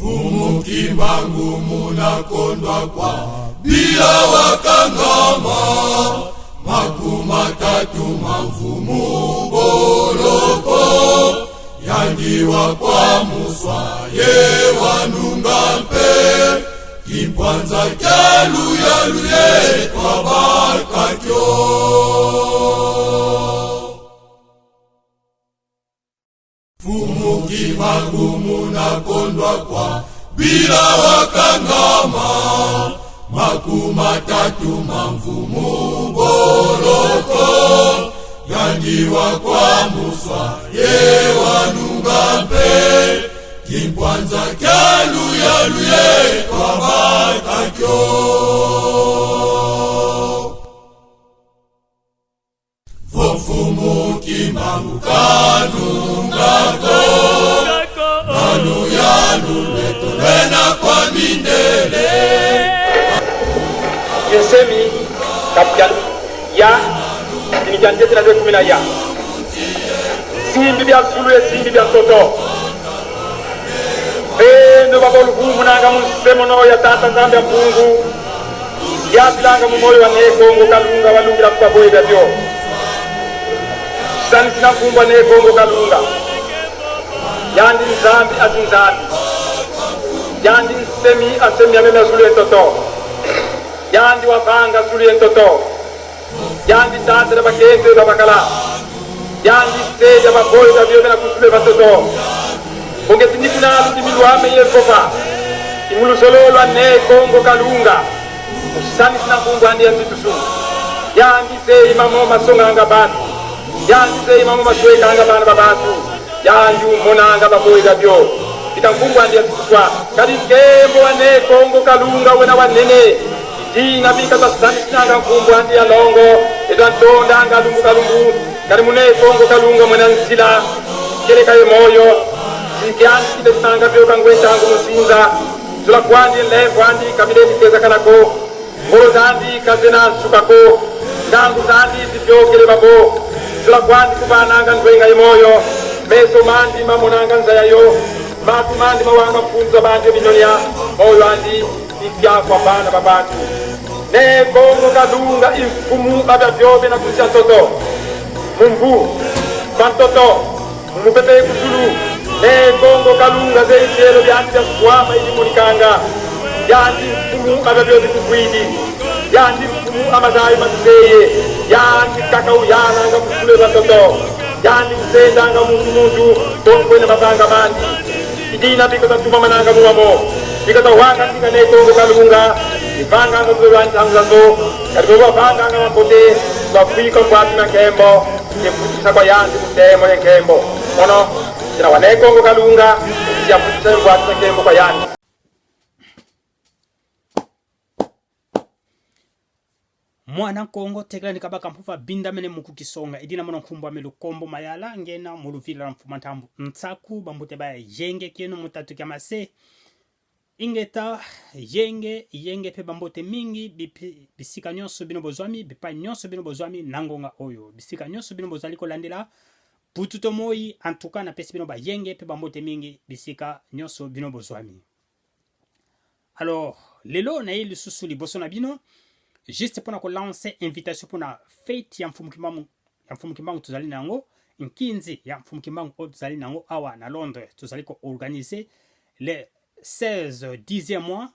Fumu Kimbangu munakondwa kwa bila wakangama, makumatatu mavumu boloko, yandiwa kwa muswaye wanungampe, kimpwanza kyaluyaluye kwa bakatyo. Fumu Kimbangu munakondwa kwa bila wakangama, makumatatu mavumu boloko, yandiwa kwa muswaye wanungampe, kimpwanza kyaluyaluye kwa bakatyo. Fumu Kimbangu kanungako, naluyaluye tolena kwa mindele. Yesemi kapjan ya dinijante tena de kumina ya simbi bya sulu ya simbi bya toto ndo babol humu nanga munsemono ya tata zambi ya pungu ya bilanga mumoyo wa Kongo kalunga walungira kwa boy da byo sani sina kumba Kongo kalunga yandi zambi azinzambi yandi semi asemi ya meme sulu ya toto yandi wapanga suli entoto yandi tatre bakende babakala yandi seja baboy da biyo na kusule batoto ongeti nikuna ndimiluame yekopa imulu sololo ne Kongo kalunga usani sina kumbu andi antitusu yandi se imamo masonga nga batu yandi se imamo masweka nga bana babatu yandi monanga baboy da biyo itankumbu andi antituswa kadi kembo ane Kongo kalunga wena wanene Dina bika tasani sinanga kumbu andi ya longo edantonda anga lumbu kalumbu karimune Kongo kalunga mwenansila kele kaye moyo sikiansi kide sinanga vyo kangweta angu musinza zula kwandi lefu andi kabideti keza kanako moro zandi kazena sukako ngangu zandi zivyo kele babo zula kwandi kubananga ngwenga ye moyo meso mandi mamonanga nzayayo matu mandi mawanga mfunzo bandi binyonia moyo andi ikya kwa bana babatu ne Kongo kalunga imfumu baba vyobe na kusia toto mungu pantoto mupete kusulu ne Kongo kalunga zeitelo byandi bya swama ili mulikanga yandi mfumu baba vyobe kukwidi yandi mfumu amazai mazeye yandi kakau yana nga kusule batoto yandi msenda nga mundu tongo na mabanga mandi idina biko tatuma mananga muwamo biko wanga tinga ne Kongo kalunga ivanga ngobulwanyi zanzazo kaliboba vanga ngamapote bafika kwatu na kembo yefutisa kwa yandi mutemo ya kembo ono sina wane Kongo kalunga yafutisa kwatu na kembo kwa yandi. Mwana Kongo tegla ni kabaka mpufa binda mene mukukisonga idina mwana kumbwa melu kombo mayala ngena muluvila la mfumatambu ntsaku bambute baya yenge keno mutatu kya mase ingeta yenge pe bambote mingi bisika nyonso bino bozwami bipa nyonso bino bozwami nangonga oyo bisika nyonso bino bozali kolandela pututo moi antuka na pesi bino ba yenge pe bambote mingi bisika nyonso bino bozwami. Alors lelo na ili susu liboso na bino juste pour nous lancer invitation pour na fête ya mfumu Kimbangu tuzali nango nkinzi ya mfumu Kimbangu tuzali nango awa na Londres tuzali ko organiser le 10e mois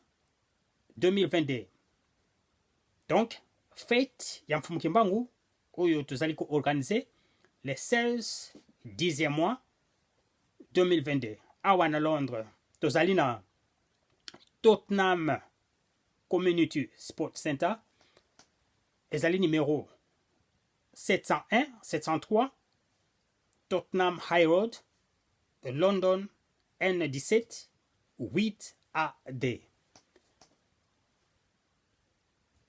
2022. Donc fête ya mfumu Kimbangu oyo tuzali ko organiser le 10e mois 2022 awa na Londres tuzali na Tottenham Community Sport Center ezali numéro 701-703 Tottenham High Road de London N17 8AD.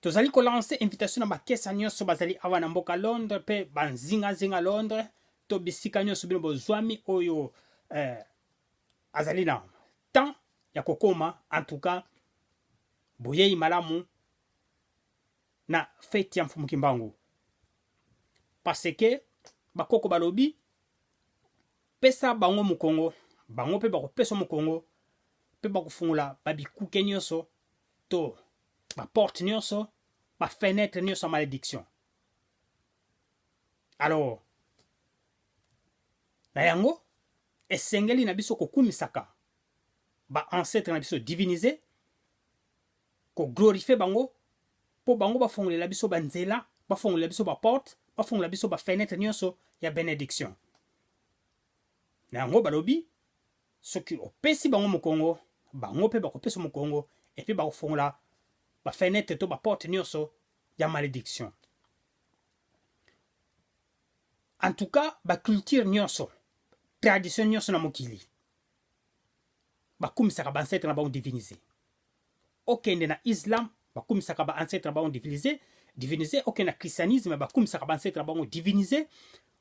Tozali ko lancer invitation na bakesa nyonso bazali awa na mboka Londres pe banzinga Londres to bisika nyonso bino bozwami oyo azali na temps ya kokoma en tout cas boyei malamu na fête ya mfumu Kimbangu parce que bakoko balobi pesa bango mukongo bango pe bako pesa mukongo pe bakufungula babikuke nyonso to baporte nyonso bafenetre nyonso ya malédiction. Alors na yango esengeli na biso kokumisaka ba-ancêtre na biso divinisé, koglorifie bango po bango bafongolela biso banzela, bafongolela biso baporte, bafongolela biso bafenetre nyonso ya bénédiction. Na yango balobi soki opesi bango mokongo, bango mpe bakopesa mokongo epi bakofongola bafenetre to baporte nyonso ya malédiction. En tout cas, baculture nyonso, tradition nyonso na mokili bakumisaka ba-ancêtre na bango divinisé. Okende na islam bakumisaka ba-ancêtre na bango divinisé. Okende na christianisme bakumisaka ba-ancêtre na bango divinisé.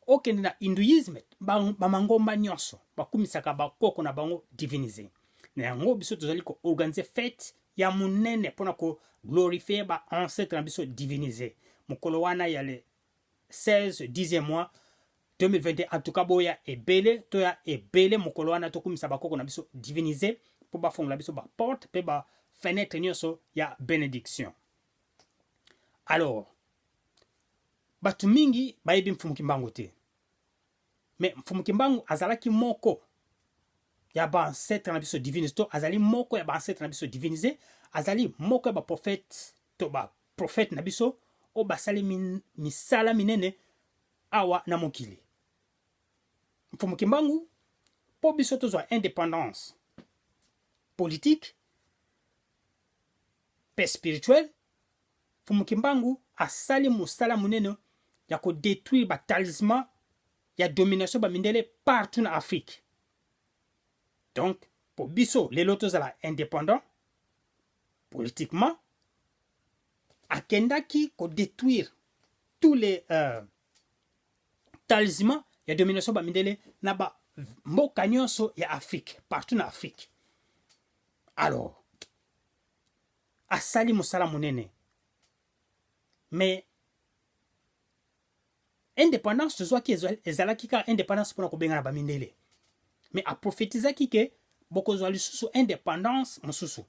Okende na hinduisme bamangomba nyonso bakumisaka bakoko na bango divinisé. Na yango biso tozali koorganize fête ya monene mpona koglorifie ba-ancêtre na biso divinisé. Mokolo wana ya le 16 10e mois 2021. En tout cas boya ebele toya ebele mokolo wana tokumisa bakoko na biso divinisé po bafongola biso baporte pe bafenetre nyonso ya bénédiction. Alors bato mingi bayebi mfumu kimbangu te, mais mfumu kimbangu azalaki moko ya ba-ancêtre na biso divinisé to azali moko ya ba-ancêtre na biso divinisé, azali moko ya baprofete to baprofete na biso o basali misala minene awa na mokili. Mfumu kimbangu po biso tozwa indépendance politique pe spirituel, mfumu kimbangu asali mosala munene ya kodétruire batalisman ya domination bamindele partout na Afrique. Donc po biso lelo tozala indépendant politiquement, akendaki kodétruire tous les talismans ya domination bamindele na ba mboka nyonso ya Afrique, partout na Afrique. Alors asali mosala monene, mais indépendance tozwaki ezalaki kaka indépendance mpona kobenga na bamindele, mais aprofetizaki ke bokozwa lisusu indépendance mosusu,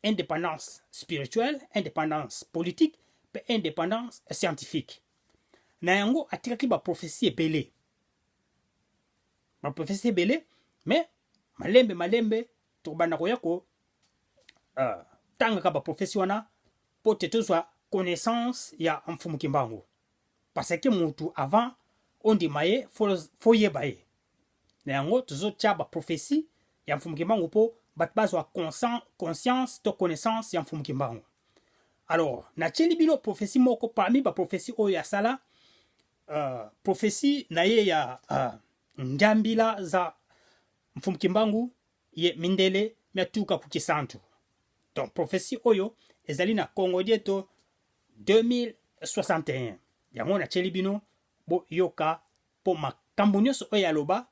indépendance spirituelle, indépendance politique pe indépendance scientifique. Na yango atikaki baprophétie ebele, mais malembe tokobanda koya ko tangaka baprophétie wana po te tozwa connaissance ya mfumu kimbangu, parce que mutu avant ondima ye fo yeba ye. Na yango tozotia baprophétie ya mfumu kimbangu po bato bazwa conscience to connaissance ya mfumu kimbangu. Alors natieli bino prophétie moko parmi baprophétie oyo asala, prophétie na ye ya njambila za mfumu kimbangu ye mindele miatuka kukisantu. Donc prophétie oyo ezali na Congo dieto 2061. Yango natieli bino bo yoka po makambo nyonso oyo aloba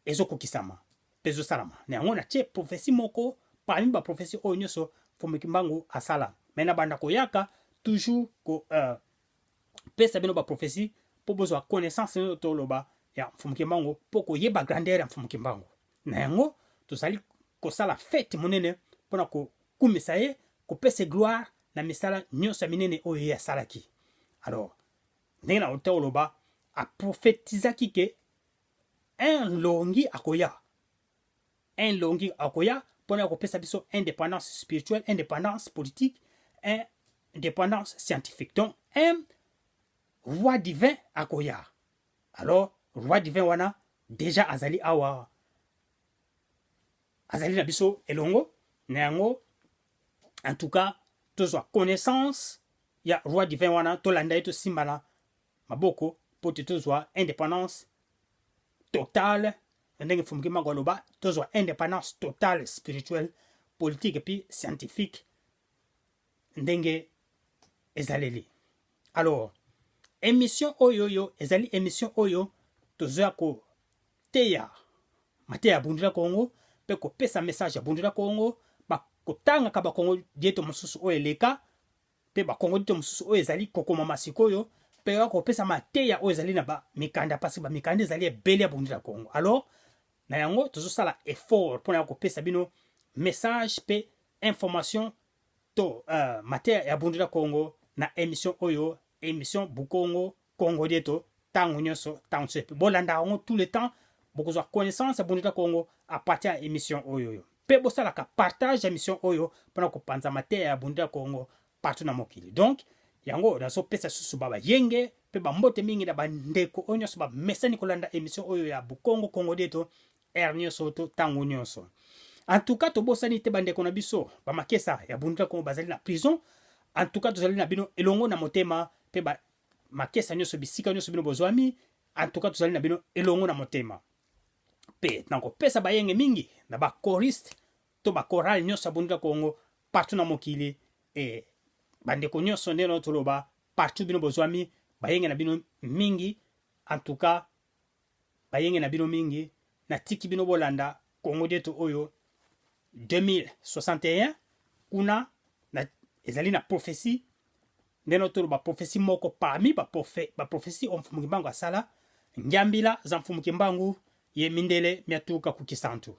ezokokisama pezo salama. Na yango natie prophétie moko parmi baprophétie oyo nyonso mfumu kimbangu asala. Mena banda koyaka toujours ko pesa bino baprophétie po bozwa connaissance no toloba ya mfumu kimbangu po koyeba grandeur ya mfumu kimbangu. Na yango tozali kosala fête monene mpona kokumisa ye, kopesa gloire na misala nyonso ya minene oyo ye asalaki. Alors ndenge na otoloba aprofetizaki ke un longi akoya mpona kopesa biso indépendance spirituelle, indépendance politique, indépendance scientifique. Donc un roi divin akoya. Alors roi divin wana déjà azali awa, azali na biso elongo. Na yango en tout cas tozwa connaissance ya roi divin wana, tolanda ye tosimbana maboko po te tozwa indépendance totale. Ndenge mfumu kimbangu aloba tozwa indépendance totale spirituelle, politique et puis scientifique ndenge ezaleli. Alors émission oyo ezali émission oyo tozoya ko teya mateya bundila Congo pe kopesa message ya bundila Congo, bakotangaka bakongo dieto mosusu oyo eleka pe bakongo dieto mosusu oyo ezali kokoma masikoyo pe bakopesa mateya oyo ezali na bamikanda, pasi bamikanda ezali ebele ya bundila Congo. Alors na yango tozosala effort mpona kopesa bino message pe information to matière ya bundira Congo na émission oyo émission Bukongo Congo dieto tango nyonso tango sepe bolanda ngo tout le temps bokozwa connaissance ya bundira Congo à partir ya émission oyo pe bosala ka partage émission oyo pona ko panza matière ya bundira Congo partout na mokili. Donc yango nazo pesa susu baba yenge pe bambote mingi na bandeko onyo so ba mesani kolanda émission oyo ya Bukongo Congo dieto nyonso to tango nyonso. En tout cas, to bosani te bandeko na biso ba makesa ya bundira Congo bazali na prison. En tout cas, tozali na bino elongo na motema pe ba makesa nyonso bisika nyonso bino bozwami. En tout cas, tozali na bino elongo na motema. Pe nango pesa bayenge mingi na ba choriste to ba choral nyonso bundira Congo partout na mokili e bandeko nyonso ndeno toloba partout bino bozwami bayenge na bino mingi. En tout cas, bayenge na bino mingi na tiki bino bolanda Congo dieto oyo 2061 kuna na ezali na prophétie ndeno toloba prophétie moko parmi ba prophétie omfumuki mbangu asala ngiambila za mfumuki mbangu ye mindele miatuka kukisantu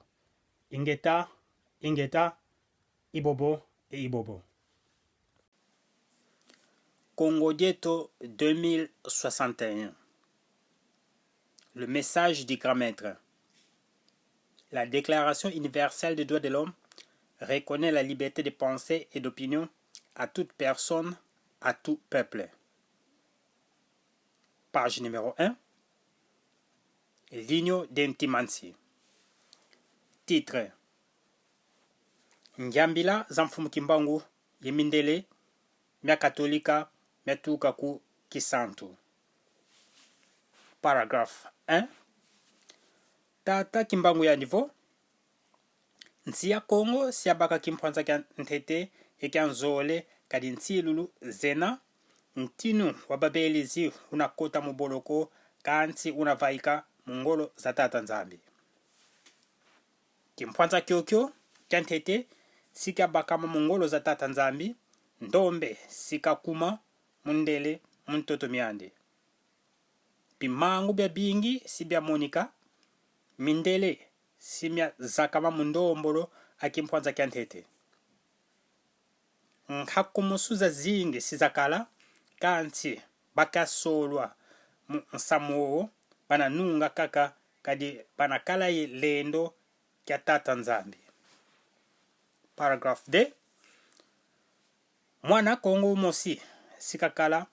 ingeta ibobo e ibobo. Congo dieto 2061. Le message du grand maître. La Déclaration universelle des droits de l'homme reconnaît la liberté de pensée et d'opinion à toute personne, à tout peuple. Page numéro 1. Ligne d'intimancy. Titre. Ngiambila za mfumuki mbangu yemindele mia katolika mia tuka ku kisantu. Paragraphe 1. Tata kimbangu ya nivo nsi ya Congo siabaka kimpwanza kya ntete ekya nzole kadi nsi lulu zena ntinu wababelizi unakota muboloko kansi unavaika mungolo za tata nzambi. Kimpwanza kyokyo kya ntete sika bakama mungolo za tata nzambi ndombe sika kuma mundele muntoto miande. Bimangu bya bingi si bya monika mindele simya zakama mundombolo akimpwanza kya ntete. Nkakumusuza zingi sizakala kansi bakasolwa nsamuo bananunga kaka kadi banakala ye lendo kya tata nzambi. Paragraphe D. Mwana Congo mosi sikakala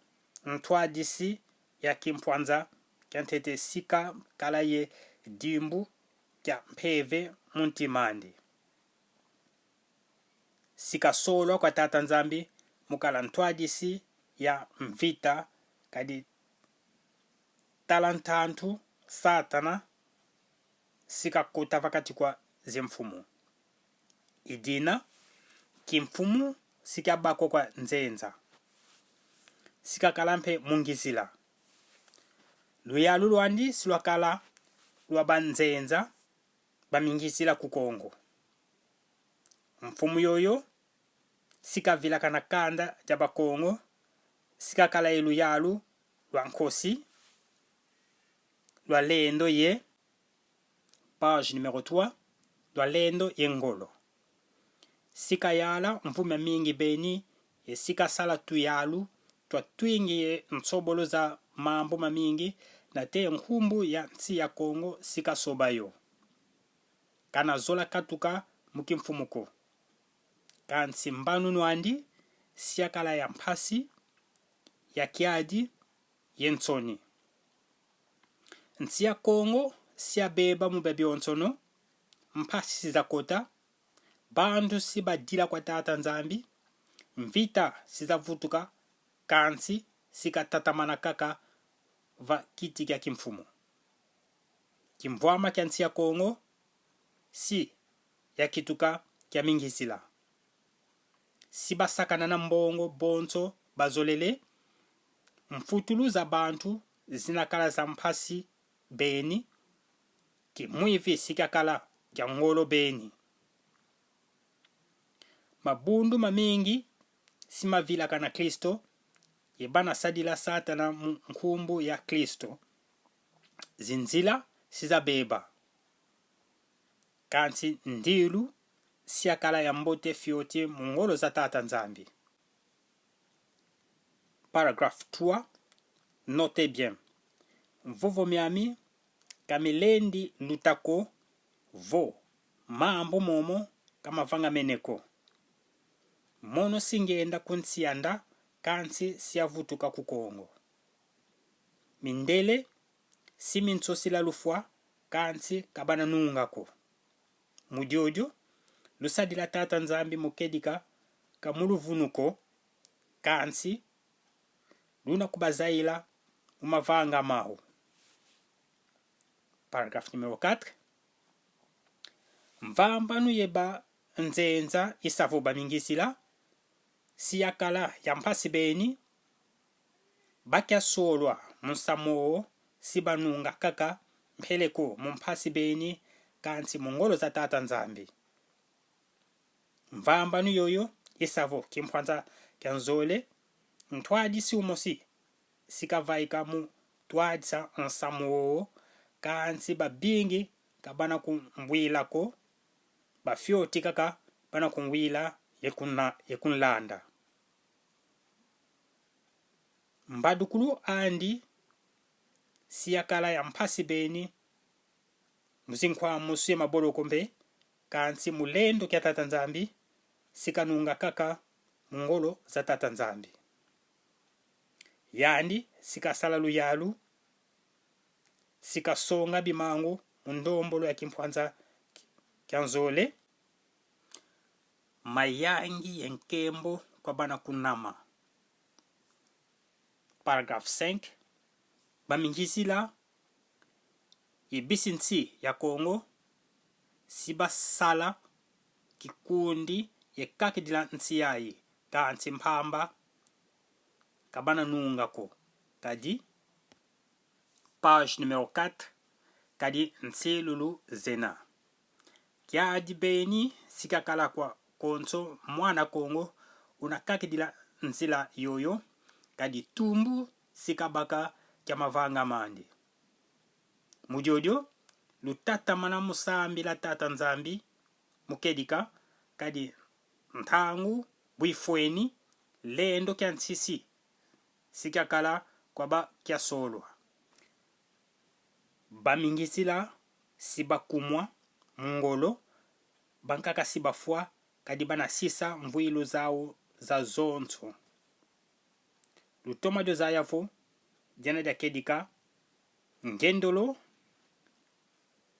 ntwadisi ya kimpwanza kya ntete sika kala ye dimbu kya mpeve muntimandi. Sika solo kwa tata nzambi mukala ntwadisi ya mvita kadi talantantu satana sika kota vakati kwa zimfumu. Idina kimfumu sika bako kwa nzenza. Sika kalampe mungizila. Luya luluandi silwakala lwa banzenza bamingizila ku Congo. Mfumu yoyo sika vila kana kanda jaba Congo sika kala elu yalu lwa nkosi lwa lendo ye. Page numéro 3. Lwa lendo ye ngolo. Sika yala mfume mingi beni ye sika sala tu yalu twa twingi ye nsobolo za mambo mamingi na te nkumbu ya nsi ya Congo sika sobayo. Kana zola katuka mukimfumuko. Kansi mbanu nwandi siakala ya mpasi ya kiadi yensoni. Nsi ya Congo siya beba mubebi onsono mpasi sizakota bandu sibadila kwa tata nzambi mvita sizavutuka kansi sika tatamana kaka va kiti kya kimfumu. Kimvwama kya nsi ya Congo si ya kituka kya mingisila. Si basakana na mbongo bonso bazolele mfutulu za bantu zinakala za mpasi beni kimwivi sikakala kya ngolo beni. Mabundu mamingi simavila kana Kristo yebana sadila satana nkumbu ya Kristo zinzila sizabeba kansi ndilu siakala ya mbote fioti mungolo za tata nzambi. Paragraphe 3. Notez bien. Vovo miami kamilendi lutako vo mambo momo kama vanga meneko. Mono singenda kunsianda kansi siavutuka kukongo. Mindele simintosila lufwa kansi kabana nungako. Mudiodio lusadila tata nzambi mukedika kamuluvunuko kansi luna kubazaila umavanga mahu. Paragraphe numéro 4. Mvambanu yeba nzenza isavo bamingisila siakala ya mpasi beni bakya solwa musamoo sibanunga kaka mpeleko mumpasi beni kansi mungolo za tata nzambi. Mvambanu yoyo isavo kimpwanza kyanzole ntwadi si umosi sikavaika mu twadisa nsamoo kansi babingi kabana kumbwilako bafyoti kaka bana kumbwila yekunlanda. Mbadukulu andi siakala ya mpasi beni muzinkwa musu ya mabolo kombe kansi mulendo kya tata nzambi sikanunga kaka mungolo za tata nzambi. Yandi sikasala luyalu sikasonga bimangu mundombolo ya kimpwanza kyanzole mayangi enkembo kwa bana kunama. Paragraphe 5. Bamingisila ibisinsi ya Kongo sibasala kikundi yekakidila nsiyayi kansi mpamba kabana nungako kadi. Page numéro 4. Kadi nselulu zena. Kiadi beni sikakala kwa konso mwana Kongo unakakidila nsila yoyo kadi tumbu sikabaka kya mavanga mandi. Mudiodio lutata mana musambi la tata nzambi mukedika kadi ntangu buifweni lendo kya nsisi sikakala kwa ba kya solwa. Bamingisila sibakumwa mungolo bankaka sibafwa kadi bana sisa mvuilu zao za zonso. Lutoma doza yafo jana dia kedika ngendolo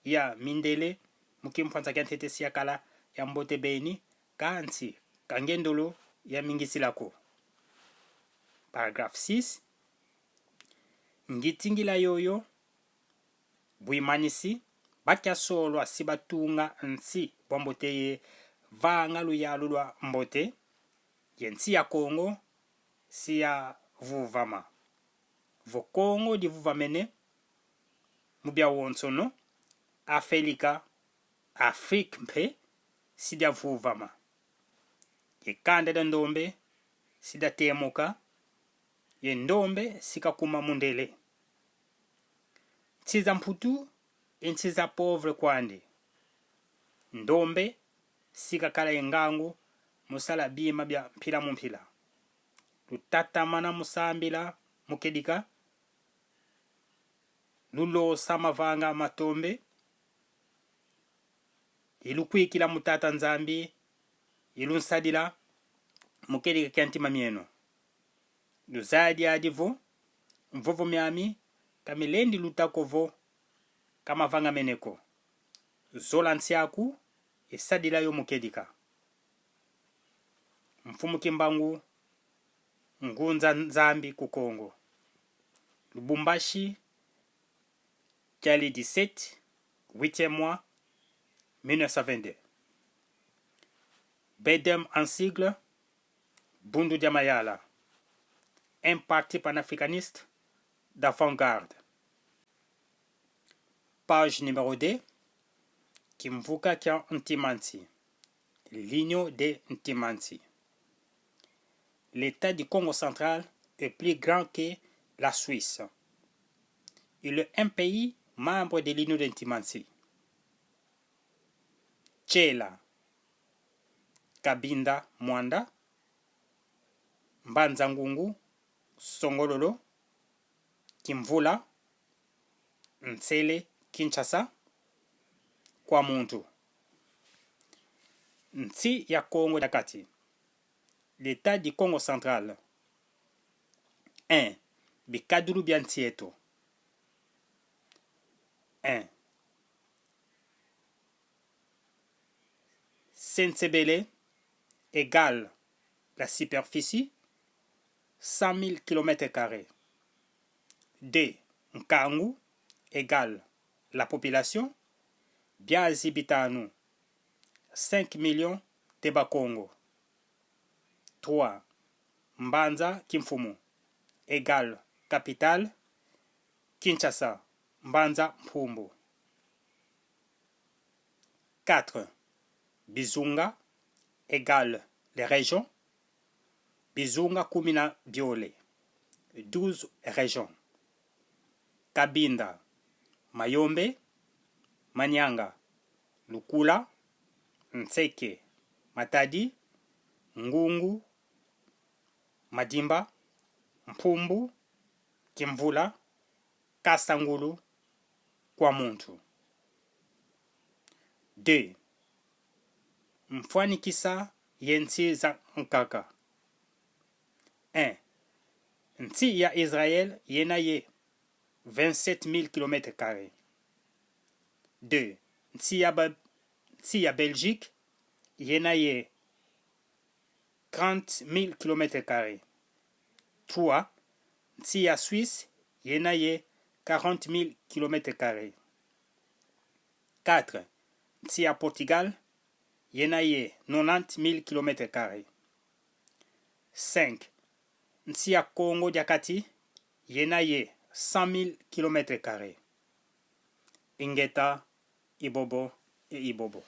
ya mindele mukimpwanza kya ntete siakala ya mbote beni kansi kangendolo ya mingisilako. Paragraphe 6. Ngitingila yoyo buimanisi bakya solwa sibatunga nsi bwambote ye vanga luyalu lwa mbote yensi ya Kongo siya vuvama. Vo Kongo di vuvamene mubya wonsono Afelika Afrik mpe sidia vuvama. Yekande da ndombe sida temoka ye ndombe sikakuma mundele. Ntsiza mputu ntsiza povre kwande. Ndombe sikakala yengangu musala bima bya mpila mumpila. Lutata mana musambila mukedika lulo samavanga matombe ilukwikila mutata nzambi ilunsadila mukedika kyantima mieno. Luzadi adivo mvovo miami kamilendi lutakovo kama vanga meneko. Zola nsiaku isadila yo mukedika. Mfumu kimbangu ngunza nzambi ku Kongo. Lubumbashi Kali 17 8e mois 1922. Bedem en sigle Bundu Diamayala, un parti panafricaniste d'avant-garde. Page numéro 2. Kimvuka kya Ntimansi. L'Union de Ntimansi. L'État du Congo central est plus grand que la Suisse. Il est un pays membre de l'Union de Ntimansi. Tchela, Kabinda Mwanda, Mbanza Ngungu, Songololo, Kimvula, Ntsele Kinshasa, Kwamuntu. Nsi ya Congo ya kati. L'État du Congo central. 1. Bikaduru Biantieto. 1. Sensebele égale la superficie 100 000 km². 2. Nkangu égale la population Biazibitanu 5 millions de Bakongo. 3. Mbanza Kimfumu égale capitale Kinshasa Mbanza Mpumbu. 4. Bizunga égale les régions Bizunga Kumina Biole 12 régions. Kabinda Mayombe Manyanga Lukula Nseke Matadi Ngungu Madimba Mpumbu Kimvula Kasangulu Kwamuntu. 2. Mfwanikisa yensi za Nkaka. 1. Nsi ya Israël yenaye 27 000 km². 2. Nsi ya Belgique yenaye 30 000 km². 3. Nsi ya Suisse yenaye 40 000 km². 4. Nsi ya Portugal yenaye 90 000 km². 5. Nsi ya Congo Diakati yenaye 100 000 km². Ingeta, Ibobo et Ibobo.